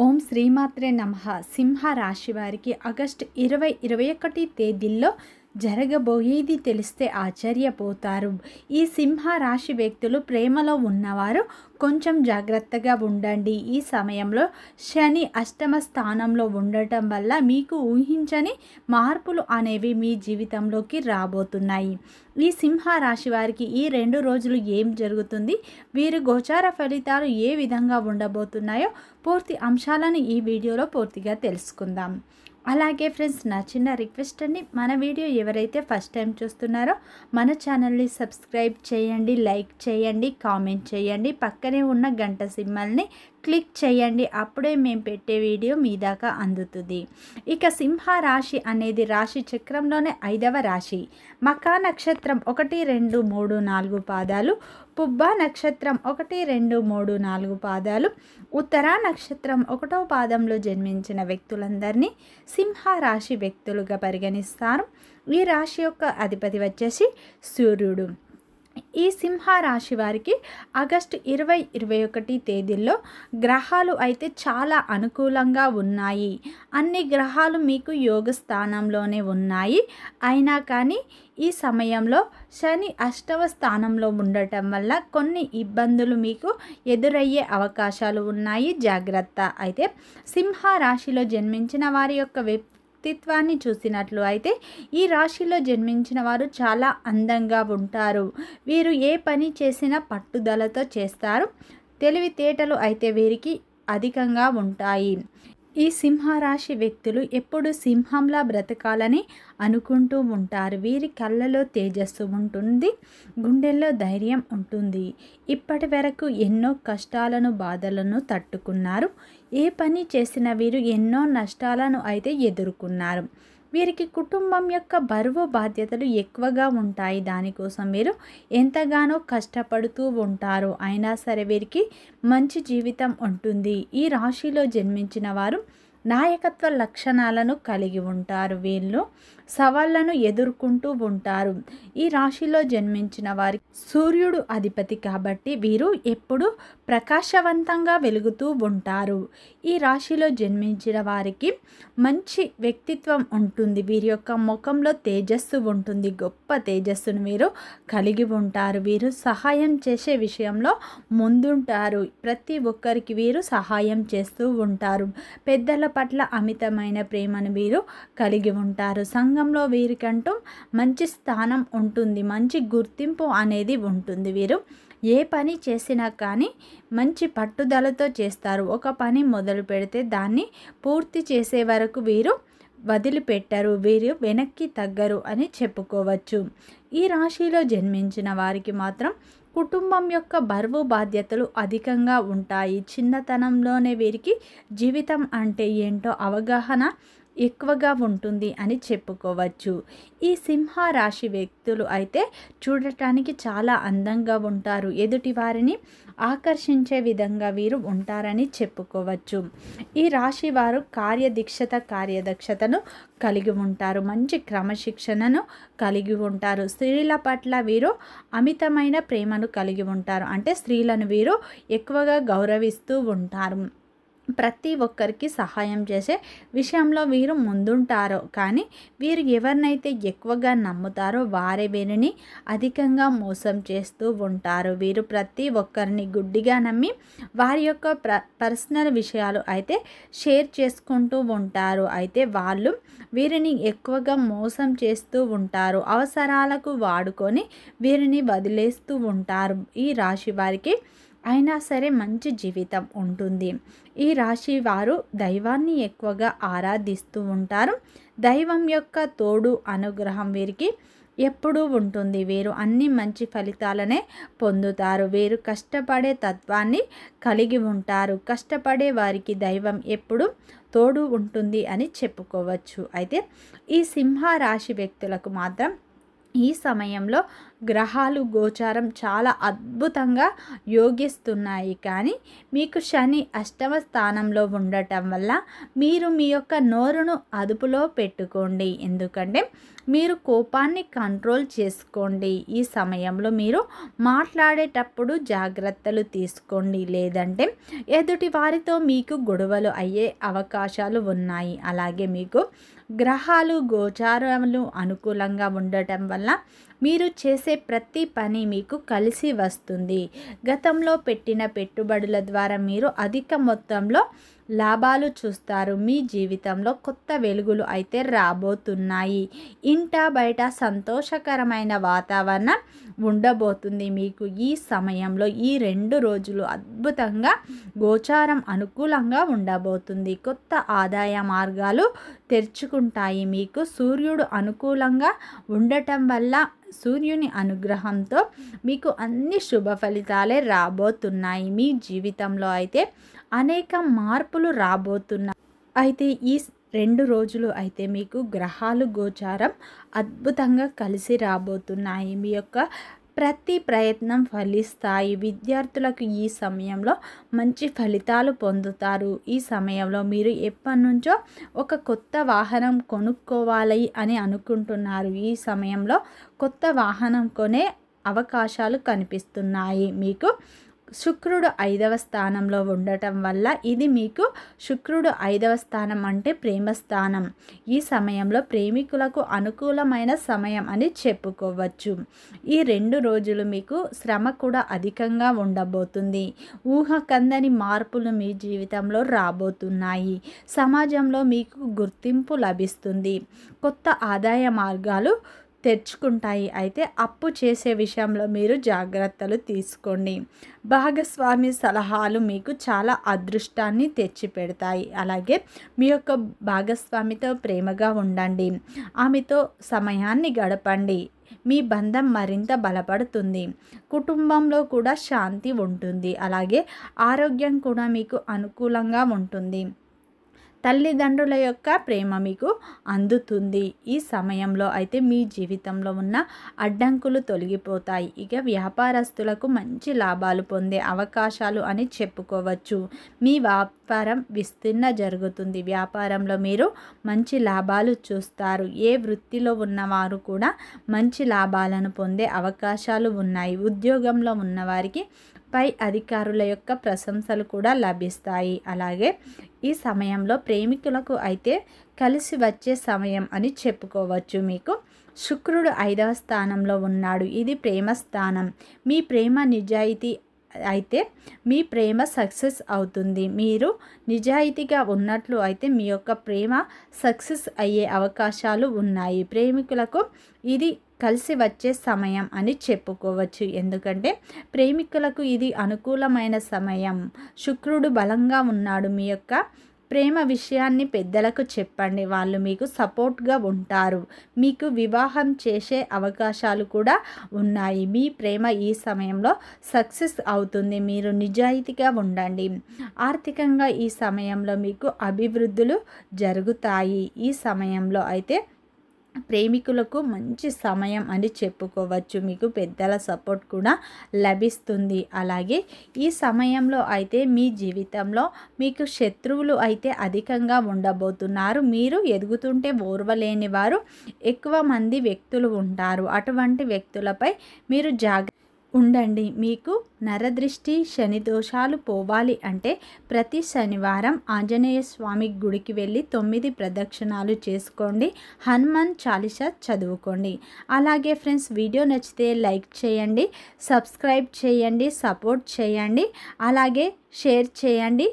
ఓం శ్రీమాత్రే నమః. సింహ రాశి వారికి ఆగస్టు 20-21 తేదీల్లో జరగబోయేది తెలిస్తే ఆశ్చర్యపోతారు. ఈ సింహ రాశి వ్యక్తులు ప్రేమలో ఉన్నవారు కొంచెం జాగ్రత్తగా ఉండండి. ఈ సమయంలో శని అష్టమ స్థానంలో ఉండటం వల్ల మీకు ఊహించని మార్పులు అనేవి మీ జీవితంలోకి రాబోతున్నాయి. ఈ సింహ రాశి వారికి ఈ 2 రోజులు ఏం జరుగుతుంది, వీరి గోచార ఫలితాలు ఏ విధంగా ఉండబోతున్నాయో పూర్తి అంశాలను ఈ వీడియోలో పూర్తిగా తెలుసుకుందాం. అలాగే ఫ్రెండ్స్, నా చిన్న రిక్వెస్ట్ అండి, మన వీడియో ఎవరైతే ఫస్ట్ టైం చూస్తున్నారో మన ఛానల్ని సబ్స్క్రైబ్ చేయండి, లైక్ చేయండి, కామెంట్ చేయండి, పక్కనే ఉన్న గంట సింబల్ని క్లిక్ చేయండి. అప్పుడే మేము పెట్టే వీడియో మీ దాకా అందుతుంది. ఇక సింహ రాశి అనేది రాశి చక్రంలోనే 5వ రాశి. మకా నక్షత్రం 1, 2, 3, 4 పాదాలు, పుబ్బ నక్షత్రం 1, 2, 3, 4 పాదాలు, ఉత్తరా నక్షత్రం 1వ పాదంలో జన్మించిన వ్యక్తులందరినీ సింహ రాశి వ్యక్తులుగా పరిగణిస్తారు. ఈ రాశి యొక్క అధిపతి వచ్చేసి సూర్యుడు. ఈ సింహ రాశి వారికి ఆగస్టు 20-21 తేదీల్లో గ్రహాలు అయితే చాలా అనుకూలంగా ఉన్నాయి. అన్ని గ్రహాలు మీకు యోగ స్థానంలోనే ఉన్నాయి. అయినా కానీ ఈ సమయంలో శని అష్టమ స్థానంలో ఉండటం వల్ల కొన్ని ఇబ్బందులు మీకు ఎదురయ్యే అవకాశాలు ఉన్నాయి. జాగ్రత్త. అయితే సింహ రాశిలో జన్మించిన వారి యొక్క వ్యక్తిత్వాన్ని చూసినట్లు అయితే ఈ రాశిలో జన్మించిన వారు చాలా అందంగా ఉంటారు. వీరు ఏ పని చేసినా పట్టుదలతో చేస్తారు. తెలివితేటలు అయితే వీరికి అధికంగా ఉంటాయి. ఈ సింహరాశి వ్యక్తులు ఎప్పుడు సింహంలా బ్రతకాలని అనుకుంటూ ఉంటారు. వీరి కళ్ళలో తేజస్సు ఉంటుంది, గుండెల్లో ధైర్యం ఉంటుంది. ఇప్పటి వరకు ఎన్నో కష్టాలను బాధలను తట్టుకున్నారు. ఏ పని చేసిన వీరు ఎన్నో నష్టాలను అయితే ఎదుర్కొన్నారు. వీరికి కుటుంబం యొక్క బరువు బాధ్యతలు ఎక్కువగా ఉంటాయి. దానికోసం వీరు ఎంతగానో కష్టపడుతూ ఉంటారు. అయినా సరే వీరికి మంచి జీవితం ఉంటుంది. ఈ రాశిలో జన్మించిన వారు నాయకత్వ లక్షణాలను కలిగి ఉంటారు. వీళ్ళు సవాళ్లను ఎదుర్కొంటూ ఉంటారు. ఈ రాశిలో జన్మించిన వారికి సూర్యుడు అధిపతి కాబట్టి వీరు ఎప్పుడు ప్రకాశవంతంగా వెలుగుతూ ఉంటారు. ఈ రాశిలో జన్మించిన వారికి మంచి వ్యక్తిత్వం ఉంటుంది. వీరి యొక్క ముఖంలో తేజస్సు ఉంటుంది. గొప్ప తేజస్సును వీరు కలిగి ఉంటారు. వీరు సహాయం చేసే విషయంలో ముందుంటారు. ప్రతి ఒక్కరికి వీరు సహాయం చేస్తూ ఉంటారు. పెద్దల పట్ల అమితమైన ప్రేమను వీరు కలిగి ఉంటారు. సంఘంలో వీరికంటూ మంచి స్థానం ఉంటుంది. మంచి గుర్తింపు అనేది ఉంటుంది. వీరు ఏ పని చేసినా కానీ మంచి పట్టుదలతో చేస్తారు. ఒక పని మొదలు పెడితే దాన్ని పూర్తి చేసే వరకు వీరు వదిలిపెట్టరు. వీరు వెనక్కి తగ్గరు అని చెప్పుకోవచ్చు. ఈ రాశిలో జన్మించిన వారికి మాత్రం కుటుంబం యొక్క బరువు బాధ్యతలు అధికంగా ఉంటాయి. చిన్నతనంలోనే వీరికి జీవితం అంటే ఏంటో అవగాహన ఎక్కువగా ఉంటుంది అని చెప్పుకోవచ్చు. ఈ సింహ రాశి వ్యక్తులు అయితే చూడటానికి చాలా అందంగా ఉంటారు. ఎదుటి వారిని ఆకర్షించే విధంగా వీరు ఉంటారని చెప్పుకోవచ్చు. ఈ రాశి వారు కార్యదక్షతను కలిగి ఉంటారు. మంచి క్రమశిక్షణను కలిగి ఉంటారు. స్త్రీల పట్ల వీరు అమితమైన ప్రేమను కలిగి ఉంటారు. అంటే స్త్రీలను వీరు ఎక్కువగా గౌరవిస్తూ ఉంటారు. ప్రతి ఒక్కరికి సహాయం చేసే విషయంలో వీరు ముందుంటారో కానీ వీరు ఎవరినైతే ఎక్కువగా నమ్ముతారో వారే వీరిని అధికంగా మోసం చేస్తూ ఉంటారు. వీరు ప్రతి ఒక్కరిని గుడ్డిగా నమ్మి వారి యొక్క పర్సనల్ విషయాలు అయితే షేర్ చేసుకుంటూ ఉంటారు. అయితే వాళ్ళు వీరిని ఎక్కువగా మోసం చేస్తూ ఉంటారు. అవసరాలకు వాడుకొని వీరిని వదిలేస్తూ ఉంటారు. ఈ రాశి వారికి అయినా సరే మంచి జీవితం ఉంటుంది. ఈ రాశి వారు దైవాన్ని ఎక్కువగా ఆరాధిస్తూ ఉంటారు. దైవం యొక్క తోడు అనుగ్రహం వీరికి ఎప్పుడూ ఉంటుంది. వీరు అన్ని మంచి ఫలితాలనే పొందుతారు. వీరు కష్టపడే తత్వాన్ని కలిగి ఉంటారు. కష్టపడే వారికి దైవం ఎప్పుడు తోడు ఉంటుంది అని చెప్పుకోవచ్చు. అయితే ఈ సింహ రాశి వ్యక్తులకు మాత్రం ఈ సమయంలో గ్రహాలు గోచారం చాలా అద్భుతంగా యోగిస్తున్నాయి. కానీ మీకు శని అష్టమ స్థానంలో ఉండటం వల్ల మీరు మీ యొక్క నోరును అదుపులో పెట్టుకోండి. ఎందుకంటే మీరు కోపాన్ని కంట్రోల్ చేసుకోండి. ఈ సమయంలో మీరు మాట్లాడేటప్పుడు జాగ్రత్తలు తీసుకోండి, లేదంటే ఎదుటి వారితో మీకు గొడవలు అయ్యే అవకాశాలు ఉన్నాయి. అలాగే మీకు గ్రహాలు గోచారాలు అనుకూలంగా ఉండటం వల్ల మీరు చేసే ప్రతి పని మీకు కలిసి వస్తుంది. గతంలో పెట్టిన పెట్టుబడుల ద్వారా మీరు అధిక మొత్తంలో లాభాలు చూస్తారు. మీ జీవితంలో కొత్త వెలుగులు అయితే రాబోతున్నాయి. ఇంట బయట సంతోషకరమైన వాతావరణం ఉండబోతుంది. మీకు ఈ సమయంలో ఈ 2 రోజులు అద్భుతంగా గోచారం అనుకూలంగా ఉండబోతుంది. కొత్త ఆదాయ మార్గాలు తెరుచుకుంటాయి. మీకు సూర్యుడు అనుకూలంగా ఉండటం వల్ల సూర్యుని అనుగ్రహంతో మీకు అన్ని శుభ ఫలితాలే రాబోతున్నాయి. మీ జీవితంలో అయితే అనేక మార్పులు రాబోతున్నాయి. అయితే ఈ 2 రోజులు అయితే మీకు గ్రహాలు గోచారం అద్భుతంగా కలిసి రాబోతున్నాయి. మీ యొక్క ప్రతి ప్రయత్నం ఫలిస్తాయి. విద్యార్థులకు ఈ సమయంలో మంచి ఫలితాలు పొందుతారు. ఈ సమయంలో మీరు ఎప్పటి నుంచో ఒక కొత్త వాహనం కొనుక్కోవాలి అని అనుకుంటున్నారు. ఈ సమయంలో కొత్త వాహనం కొనే అవకాశాలు కనిపిస్తున్నాయి. మీకు శుక్రుడు 5వ స్థానంలో ఉండటం వల్ల ఇది మీకు శుక్రుడు 5వ స్థానం అంటే ప్రేమ స్థానం. ఈ సమయంలో ప్రేమికులకు అనుకూలమైన సమయం అని చెప్పుకోవచ్చు. ఈ 2 రోజులు మీకు శ్రమ కూడా అధికంగా ఉండబోతుంది. ఊహకందని మార్పులు మీ జీవితంలో రాబోతున్నాయి. సమాజంలో మీకు గుర్తింపు లభిస్తుంది. కొత్త ఆదాయ మార్గాలు తెరుచుకుంటాయి. అయితే అప్పు చేసే విషయంలో మీరు జాగ్రత్తలు తీసుకోండి. భాగస్వామి సలహాలు మీకు చాలా అదృష్టాన్ని తెచ్చిపెడతాయి. అలాగే మీ యొక్క భాగస్వామితో ప్రేమగా ఉండండి. ఆమెతో సమయాన్ని గడపండి. మీ బంధం మరింత బలపడుతుంది. కుటుంబంలో కూడా శాంతి ఉంటుంది. అలాగే ఆరోగ్యం కూడా మీకు అనుకూలంగా ఉంటుంది. తల్లిదండ్రుల యొక్క ప్రేమ మీకు అందుతుంది. ఈ సమయంలో అయితే మీ జీవితంలో ఉన్న అడ్డంకులు తొలగిపోతాయి. ఇక వ్యాపారస్తులకు మంచి లాభాలు పొందే అవకాశాలు అని చెప్పుకోవచ్చు. మీ వ్యాపారం విస్తీర్ణ జరుగుతుంది. వ్యాపారంలో మీరు మంచి లాభాలు చూస్తారు. ఏ వృత్తిలో ఉన్నవారు కూడా మంచి లాభాలను పొందే అవకాశాలు ఉన్నాయి. ఉద్యోగంలో ఉన్నవారికి పై అధికారుల యొక్క ప్రశంసలు కూడా లభిస్తాయి. అలాగే ఈ సమయంలో ప్రేమికులకు అయితే కలిసి వచ్చే సమయం అని చెప్పుకోవచ్చు. మీకు శుక్రుడు 5వ స్థానంలో ఉన్నాడు. ఇది ప్రేమ స్థానం. మీ ప్రేమ నిజాయితీ అయితే మీ ప్రేమ సక్సెస్ అవుతుంది. మీరు నిజాయితీగా ఉన్నట్లు అయితే మీ యొక్క ప్రేమ సక్సెస్ అయ్యే అవకాశాలు ఉన్నాయి. ప్రేమికులకు ఇది కలిసి వచ్చే సమయం అని చెప్పుకోవచ్చు. ఎందుకంటే ప్రేమికులకు ఇది అనుకూలమైన సమయం. శుక్రుడు బలంగా ఉన్నాడు. మీ యొక్క ప్రేమ విషయాన్ని పెద్దలకు చెప్పండి. వాళ్ళు మీకు సపోర్ట్గా ఉంటారు. మీకు వివాహం చేసే అవకాశాలు కూడా ఉన్నాయి. మీ ప్రేమ ఈ సమయంలో సక్సెస్ అవుతుంది. మీరు నిజాయితీగా ఉండండి. ఆర్థికంగా ఈ సమయంలో మీకు అభివృద్ధులు జరుగుతాయి. ఈ సమయంలో అయితే ప్రేమికులకు మంచి సమయం అని చెప్పుకోవచ్చు. మీకు పెద్దల సపోర్ట్ కూడా లభిస్తుంది. అలాగే ఈ సమయంలో అయితే మీ జీవితంలో మీకు శత్రువులు అయితే అధికంగా ఉండబోతున్నారు. మీరు ఎదుగుతుంటే ఓర్వలేని వారు ఎక్కువ మంది వ్యక్తులు ఉంటారు. అటువంటి వ్యక్తులపై మీరు ఉండండి. మీకు నరదృష్టి శని దోషాలు పోవాలి అంటే ప్రతి శనివారం ఆంజనేయ స్వామి గుడికి వెళ్ళి 9 ప్రదక్షిణాలు చేసుకోండి. హనుమాన్ చాలీసా చదువుకోండి. అలాగే ఫ్రెండ్స్, వీడియో నచ్చితే లైక్ చేయండి, సబ్స్క్రైబ్ చేయండి, సపోర్ట్ చేయండి, అలాగే షేర్ చేయండి.